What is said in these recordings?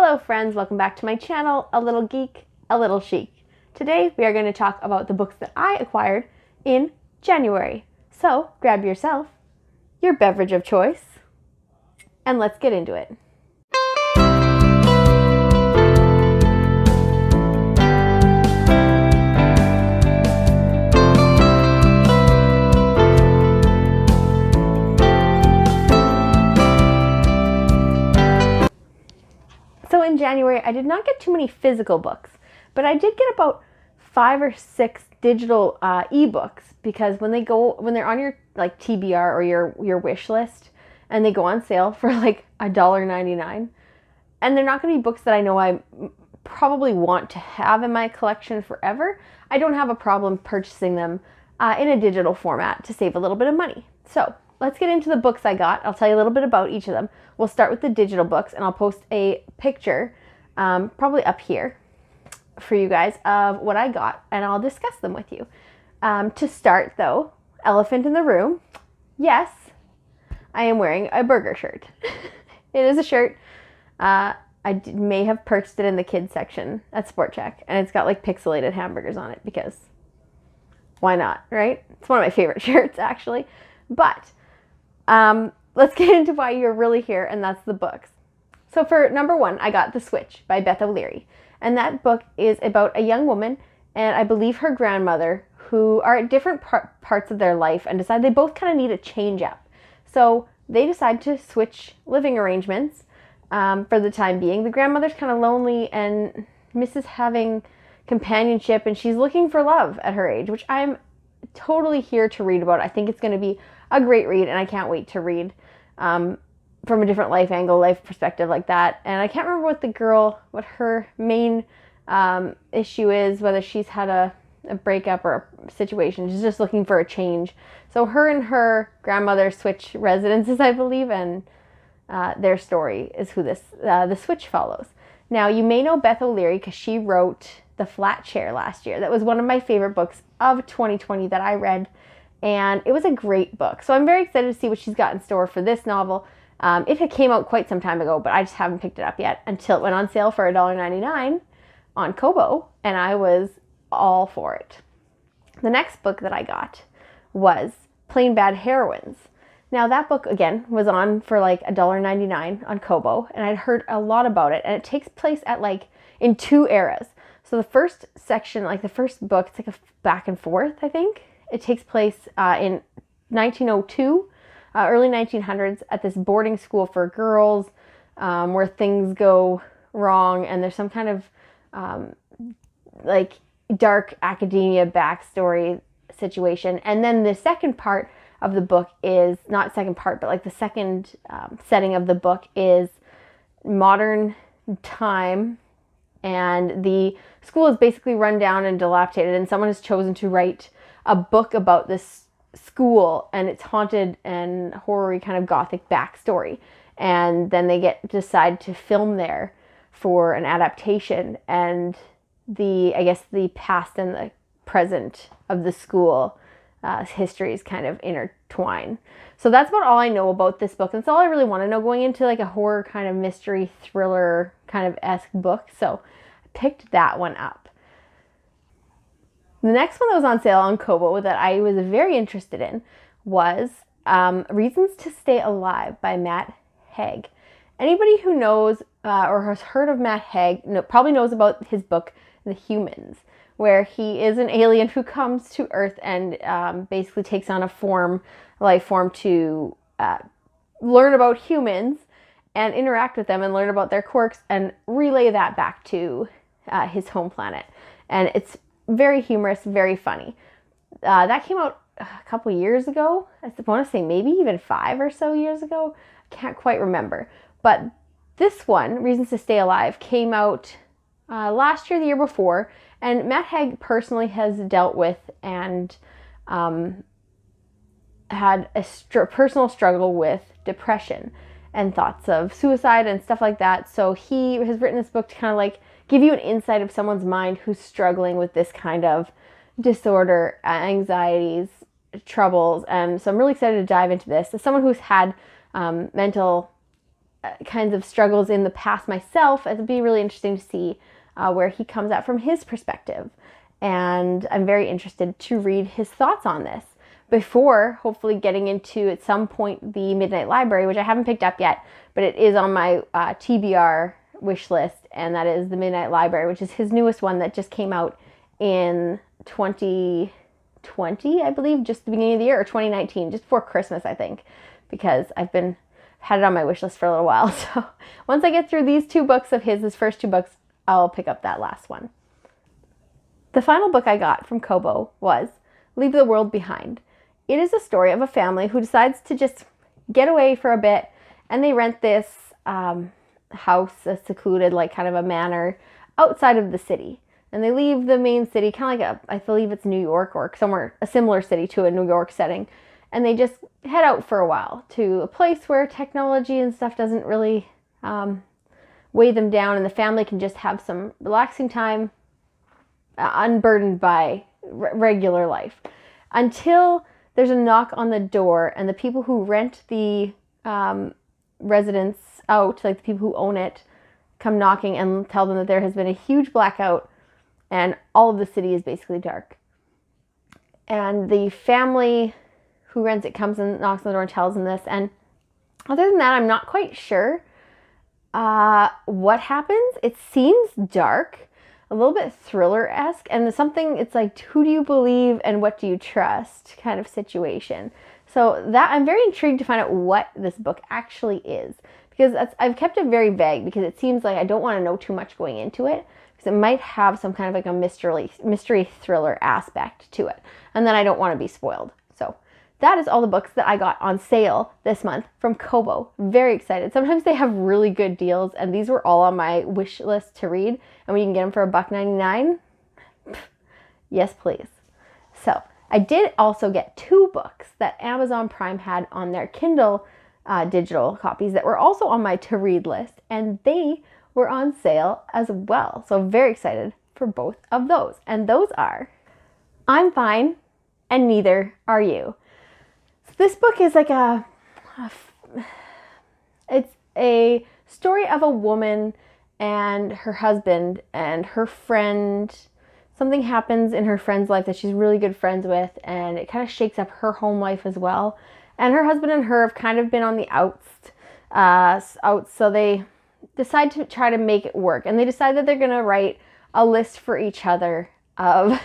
Hello friends, welcome back to my channel, A Little Geek, A Little Chic. Today we are going to talk about the books that I acquired in January. So grab yourself your beverage of choice and let's get into it. So in January, I did not get too many physical books, but I did get about 5 or 6 digital ebooks because when they're on your like TBR or your wish list and they go on sale for like $1.99, and they're not going to be books that I know I probably want to have in my collection forever, I don't have a problem purchasing them in a digital format to save a little bit of money. So let's get into the books I got. I'll tell you a little bit about each of them. We'll start with the digital books, and I'll post a picture probably up here for you guys of what I got, and I'll discuss them with you. To start though, elephant in the room. Yes, I am wearing a burger shirt. It is a shirt. I may have purchased it in the kids section at Sport Chek, and it's got like pixelated hamburgers on it because why not, right? It's one of my favorite shirts actually. But let's get into why you're really here, and that's the books. So for number 1, I got The Switch by Beth O'Leary. And that book is about a young woman and I believe her grandmother who are at different parts of their life and decide they both kind of need a change up. So they decide to switch living arrangements for the time being. The grandmother's kind of lonely and misses having companionship, and she's looking for love at her age, which I'm totally here to read about. I think it's going to be a great read, and I can't wait to read from a different life angle, life perspective like that. And I can't remember what her main issue is, whether she's had a breakup or a situation. She's just looking for a change. So her and her grandmother switch residences, I believe, and their story is who the Switch follows. Now, you may know Beth O'Leary because she wrote The Flat Chair last year. That was one of my favorite books of 2020 that I read, and it was a great book. So I'm very excited to see what she's got in store for this novel. It had came out quite some time ago, but I just haven't picked it up yet until it went on sale for $1.99 on Kobo, and I was all for it. The next book that I got was Plain Bad Heroines. Now that book, again, was on for like $1.99 on Kobo, and I'd heard a lot about it, and it takes place at in 2 eras. So the first section, the first book, it's like a back and forth, I think. It takes place in 1902, early 1900s, at this boarding school for girls where things go wrong, and there's some kind of dark academia backstory situation. And then the second part of the book is, not second part, but the second setting of the book is modern time, and the school is basically run down and dilapidated, and someone has chosen to write a book about this school, and it's haunted and horror-y kind of gothic backstory. And then they decide to film there for an adaptation, and the past and the present of the school histories kind of intertwine. So that's about all I know about this book. That's all I really want to know going into a horror kind of mystery thriller kind of esque book. So I picked that one up. The next one that was on sale on Kobo that I was very interested in was Reasons to Stay Alive by Matt Haig. Anybody who knows or has heard of Matt Haig probably knows about his book, The Humans, where he is an alien who comes to Earth and basically takes on a life form to learn about humans and interact with them and learn about their quirks and relay that back to his home planet. And it's very humorous, very funny. That came out a couple years ago. I want to say maybe even 5 or so years ago. I can't quite remember. But this one, Reasons to Stay Alive, came out last year, the year before, and Matt Haig personally has dealt with and had a personal struggle with depression and thoughts of suicide and stuff like that. So he has written this book to kind of give you an insight of someone's mind who's struggling with this kind of disorder, anxieties, troubles. And so I'm really excited to dive into this. As someone who's had mental kinds of struggles in the past myself. It'll be really interesting to see where he comes at from his perspective. And I'm very interested to read his thoughts on this before hopefully getting into, at some point, the Midnight Library, which I haven't picked up yet, but it is on my TBR wish list, and that is the Midnight Library, which is his newest one that just came out in 2020, I believe, just the beginning of the year, or 2019, just before Christmas, I think, because I've had it on my wish list for a little while. So once I get through these two books of his first two books, I'll pick up that last one. The final book I got from Kobo was Leave the World Behind. It is a story of a family who decides to just get away for a bit, and they rent this house, a secluded, like kind of a manor outside of the city. And they leave the main city, kind of like I believe it's New York or somewhere, a similar city to a New York setting. And they just head out for a while to a place where technology and stuff doesn't really weigh them down, and the family can just have some relaxing time, unburdened by regular life. Until there's a knock on the door, and the people who rent the residence out, like the people who own it, come knocking and tell them that there has been a huge blackout and all of the city is basically dark. And the family who rents it comes and knocks on the door and tells them this. And other than that, I'm not quite sure what happens. It seems dark, a little bit thriller-esque, and something, it's like, who do you believe and what do you trust kind of situation. So that I'm very intrigued to find out what this book actually is, because I've kept it very vague, because it seems like I don't want to know too much going into it, because it might have some kind of like a mystery thriller aspect to it, and then I don't want to be spoiled. So that is all the books that I got on sale this month from Kobo. Very excited. Sometimes they have really good deals, and these were all on my wish list to read, and when you can get them for $1.99, yes please. So I did also get 2 books that Amazon Prime had on their Kindle digital copies that were also on my to-read list, and they were on sale as well. So very excited for both of those. And those are I'm Fine and Neither Are You. So this book is like it's a story of a woman and her husband and her friend. Something happens in her friend's life that she's really good friends with, and it kind of shakes up her home life as well. And her husband and her have kind of been on the outs, so they decide to try to make it work. And they decide that they're going to write a list for each other of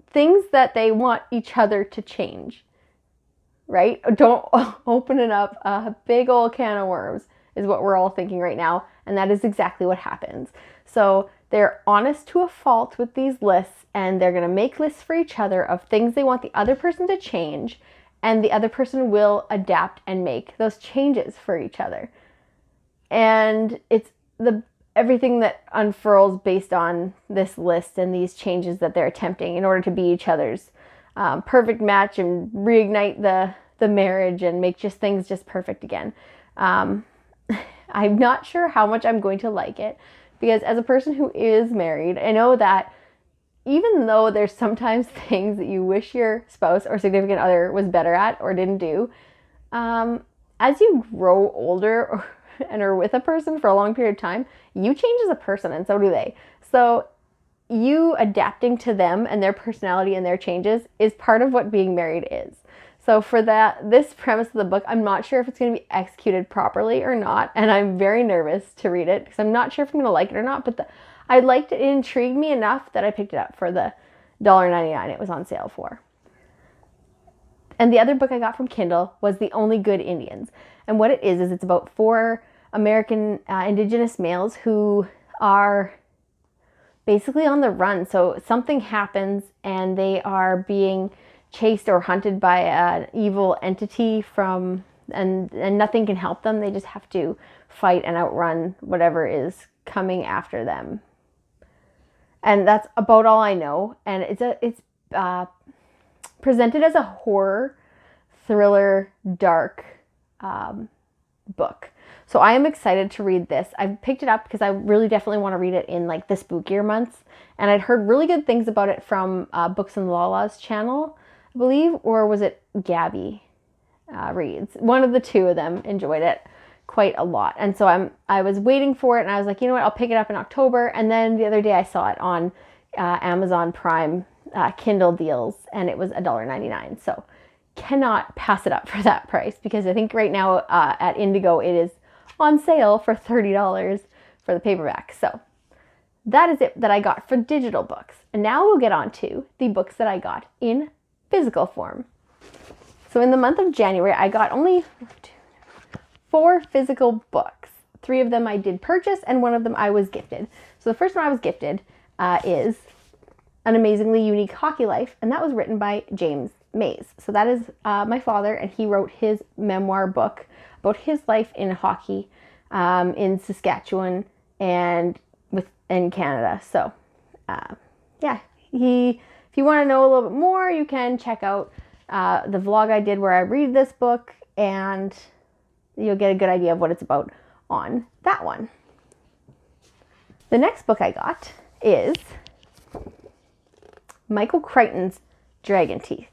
things that they want each other to change. Right? Don't open it up. A big old can of worms is what we're all thinking right now. And that is exactly what happens. So they're honest to a fault with these lists, and they're going to make lists for each other of things they want the other person to change, and the other person will adapt and make those changes for each other. And it's everything that unfurls based on this list and these changes that they're attempting in order to be each other's perfect match and reignite the marriage and make things just perfect again. I'm not sure how much I'm going to like it, because as a person who is married, I know that even though there's sometimes things that you wish your spouse or significant other was better at or didn't do, as you grow older and are with a person for a long period of time, you change as a person, and so do they. So you adapting to them and their personality and their changes is part of what being married is. So for this premise of the book, I'm not sure if it's going to be executed properly or not, and I'm very nervous to read it because I'm not sure if I'm going to like it or not, but I liked it. It intrigued me enough that I picked it up for the $1.99 it was on sale for. And the other book I got from Kindle was The Only Good Indians. And what it is it's about 4 American indigenous males who are basically on the run. So something happens and they are being chased or hunted by an evil entity and nothing can help them. They just have to fight and outrun whatever is coming after them. And that's about all I know. And it's presented as a horror, thriller, dark book. So I am excited to read this. I picked it up because I really definitely want to read it in like the spookier months. And I'd heard really good things about it from Books and Lala's channel, I believe, or was it Gabby Reads? One of the two of them enjoyed it quite a lot. And so I was waiting for it, and I was like, you know what, I'll pick it up in October. And then the other day I saw it on Amazon Prime Kindle deals, and it was $1.99. So cannot pass it up for that price, because I think right now at Indigo it is on sale for $30 for the paperback. So that is it that I got for digital books. And now we'll get on to the books that I got in physical form. So in the month of January, I got only 4 physical books. 3 of them I did purchase, and 1 of them I was gifted. So the first one I was gifted is An Amazingly Unique Hockey Life, and that was written by James Mays. So that is my father, and he wrote his memoir book about his life in hockey in Saskatchewan and in Canada. So yeah, if you want to know a little bit more, you can check out the vlog I did where I read this book, and you'll get a good idea of what it's about on that one. The next book I got is Michael Crichton's Dragon Teeth.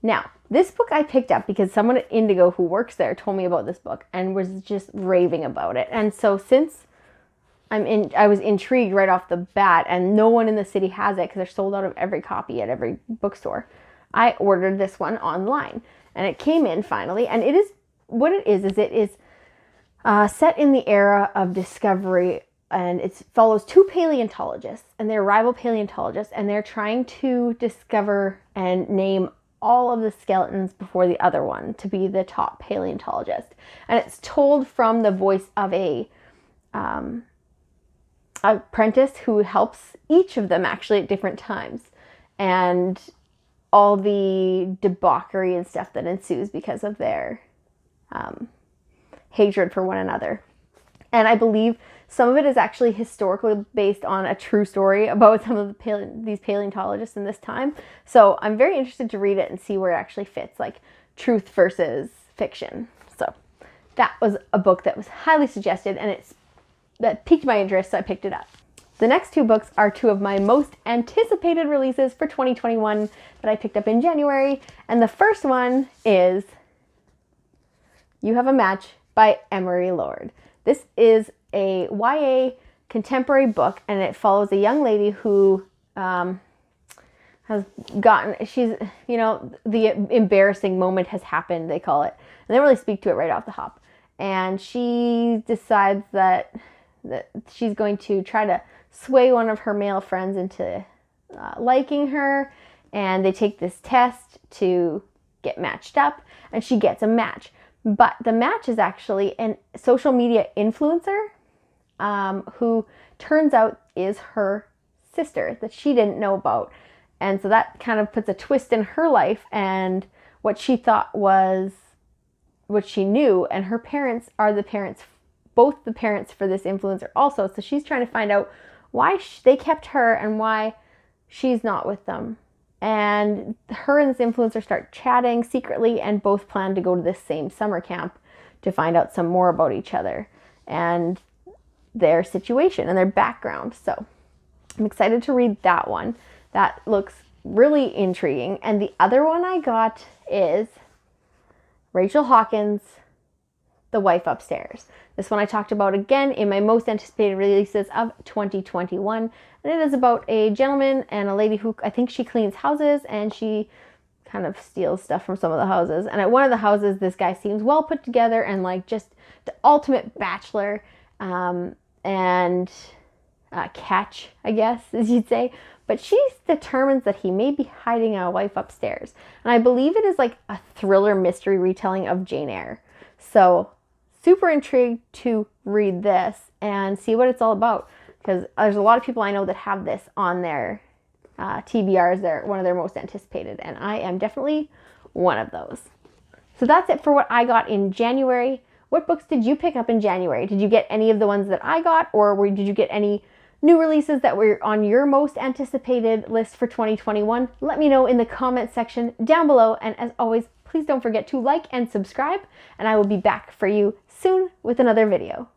Now, this book I picked up because someone at Indigo who works there told me about this book and was just raving about it. And so since I was intrigued right off the bat, and no one in the city has it because they're sold out of every copy at every bookstore, I ordered this one online, and it came in finally. And it is set in the era of discovery, and it follows 2 paleontologists, and they're rival paleontologists, and they're trying to discover and name all of the skeletons before the other one to be the top paleontologist. And it's told from the voice of a apprentice who helps each of them actually at different times, and all the debauchery and stuff that ensues because of their hatred for one another. And I believe some of it is actually historically based on a true story about some of these paleontologists in this time. So I'm very interested to read it and see where it actually fits, like truth versus fiction. So that was a book that was highly suggested, and that piqued my interest, so I picked it up. The next 2 books are 2 of my most anticipated releases for 2021 that I picked up in January. And the first one is You Have a Match by Emery Lord. This is a YA contemporary book, and it follows a young lady who the embarrassing moment has happened, they call it. And they really speak to it right off the hop. And she decides that she's going to try to sway one of her male friends into liking her, and they take this test to get matched up, and she gets a match. But the match is actually a social media influencer who turns out is her sister that she didn't know about. And so that kind of puts a twist in her life, and what she thought was what she knew, and her parents are both the parents for this influencer also. So she's trying to find out why they kept her and why she's not with them. And her and this influencer start chatting secretly, and both plan to go to this same summer camp to find out some more about each other and their situation and their background. So I'm excited to read that one. That looks really intriguing. And the other one I got is Rachel Hawkins' The Wife Upstairs. This one I talked about again in my most anticipated releases of 2021. And it is about a gentleman and a lady who, I think she cleans houses, and she kind of steals stuff from some of the houses. And at one of the houses, this guy seems well put together and like just the ultimate bachelor and catch, I guess, as you'd say. But she determines that he may be hiding a wife upstairs. And I believe it is like a thriller mystery retelling of Jane Eyre. So super intrigued to read this and see what it's all about, because there's a lot of people I know that have this on their TBRs. They're one of their most anticipated, and I am definitely one of those. So that's it for what I got in January. What books did you pick up in January? Did you get any of the ones that I got, or did you get any new releases that were on your most anticipated list for 2021? Let me know in the comment section down below, and as always, please don't forget to like and subscribe, and I will be back for you soon with another video.